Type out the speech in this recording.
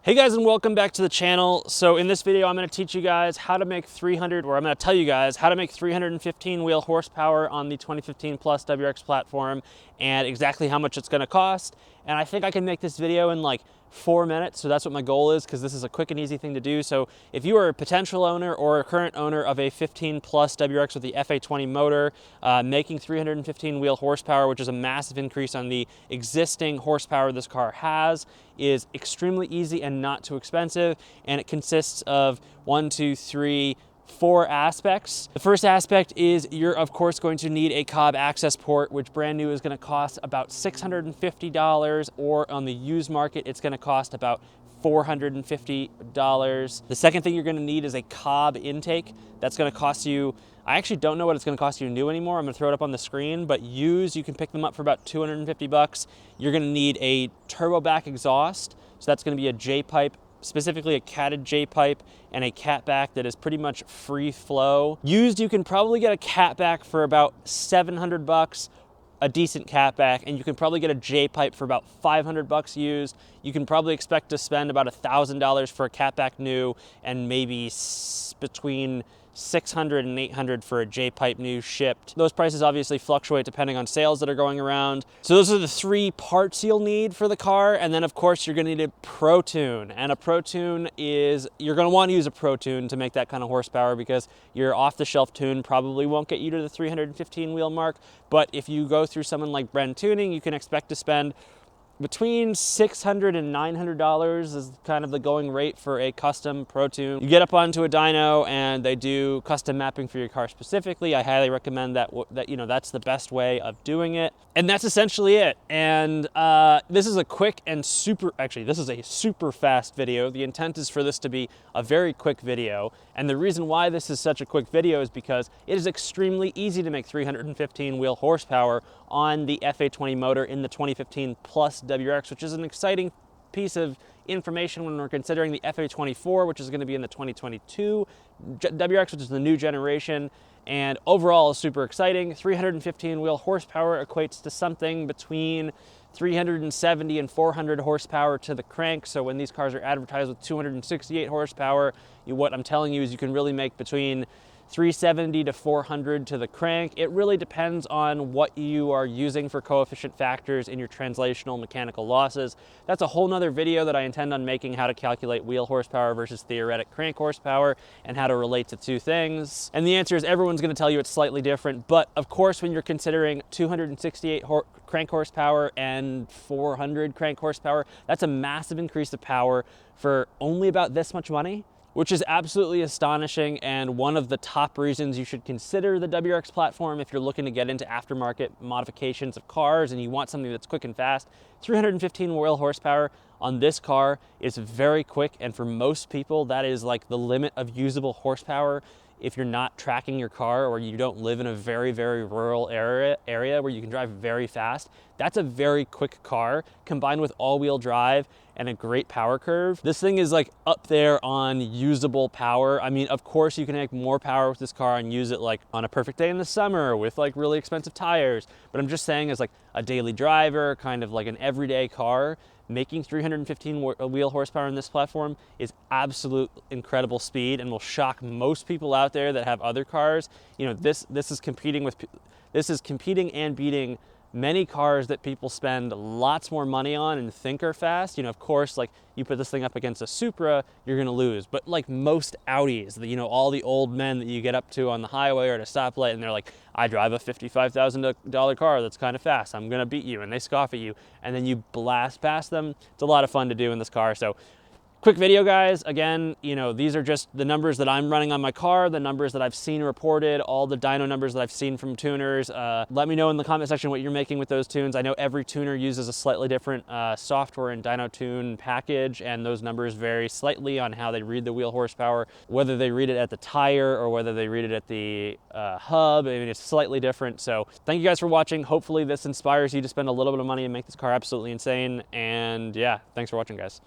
Hey guys, and welcome back to the channel. So in this video, I'm going to teach you guys how to make I'm going to tell you guys how to make 315 wheel horsepower on the 2015 Plus WRX platform and exactly how much it's going to cost. And I think I can make this video in like 4 minutes. So that's what my goal is, because this is a quick and easy thing to do. So if you are a potential owner or a current owner of a 15 Plus WRX with the FA20 motor, making 315 wheel horsepower, which is a massive increase on the existing horsepower this car has, is extremely easy and not too expensive. And it consists of 4 aspects. The first aspect is you're of course going to need a Cobb Accessport, which brand new is going to cost about $650, or on the used market it's going to cost about $450. The second thing you're going to need is a Cobb Intake. That's going to cost you, I actually don't know what it's going to cost you new anymore. I'm going to throw it up on the screen, but used you can pick them up for about $250. You're going to need a turbo back exhaust. So that's going to be a Jpipe, specifically a catted Jpipe, and a Catback that is pretty much free flow. Used, you can probably get a Catback for about $700, a decent Catback, and you can probably get a Jpipe for about $500 used. You can probably expect to spend about $1,000 for a Catback new, and maybe between $600 and $800 for a Jpipe new shipped. Those prices obviously fluctuate depending on sales that are going around. So those are the 3 parts you'll need for the car. And then of course you're gonna need a ProTune. And a ProTune is, you're gonna want to use a ProTune to make that kind of horsepower, because your off-the-shelf tune probably won't get you to the 315 wheel mark. But if you go through someone like Bren Tuning, you can expect to spend between $600 and $900 is kind of the going rate for a custom ProTune. You get up onto a dyno and they do custom mapping for your car specifically. I highly recommend that that's the best way of doing it. And that's essentially it. And this is a quick and this is a super fast video. The intent is for this to be a very quick video. And the reason why this is such a quick video is because it is extremely easy to make 315 wheel horsepower on the FA20 motor in the 2015 Plus WRX, which is an exciting piece of information when we're considering the FA24, which is going to be in the 2022 WRX, which is the new generation. And overall is super exciting. 315 wheel horsepower equates to something between 370 and 400 horsepower to the crank. So when these cars are advertised with 268 horsepower, what I'm telling you is you can really make between 370 to 400 to the crank. It really depends on what you are using for coefficient factors in your translational mechanical losses. That's a whole nother video that I intend on making, how to calculate wheel horsepower versus theoretic crank horsepower and how to relate the two things. And the answer is everyone's gonna tell you it's slightly different, but of course when you're considering 268 crank horsepower and 400 crank horsepower, that's a massive increase of power for only about this much money, which is absolutely astonishing, and one of the top reasons you should consider the WRX platform if you're looking to get into aftermarket modifications of cars and you want something that's quick and fast. 315 wheel horsepower on this car is very quick, and for most people that is like the limit of usable horsepower. If you're not tracking your car or you don't live in a very, very rural area where you can drive very fast, that's a very quick car combined with all-wheel drive and a great power curve. This thing is like up there on usable power. I mean, of course you can make more power with this car and use it like on a perfect day in the summer with like really expensive tires. But I'm just saying, as like a daily driver, kind of like an everyday car, making 315 wheel horsepower in this platform is absolute incredible speed and will shock most people out there that have other cars. You know, this is competing and beating many cars that people spend lots more money on and think are fast. You know, of course, like you put this thing up against a Supra, you're gonna lose. But like most Audis, you know, all the old men that you get up to on the highway or at a stoplight and they're like, I drive a $55,000 car that's kind of fast, I'm gonna beat you, and they scoff at you, and then you blast past them. It's a lot of fun to do in this car. So quick video, guys. Again, you know, these are just the numbers that I'm running on my car, the numbers that I've seen reported, all the dyno numbers that I've seen from tuners. Let me know in the comment section what you're making with those tunes. I know every tuner uses a slightly different software and dyno tune package, and those numbers vary slightly on how they read the wheel horsepower, whether they read it at the tire or whether they read it at the hub. I mean, it's slightly different. So thank you guys for watching. Hopefully this inspires you to spend a little bit of money and make this car absolutely insane. And yeah, thanks for watching, guys.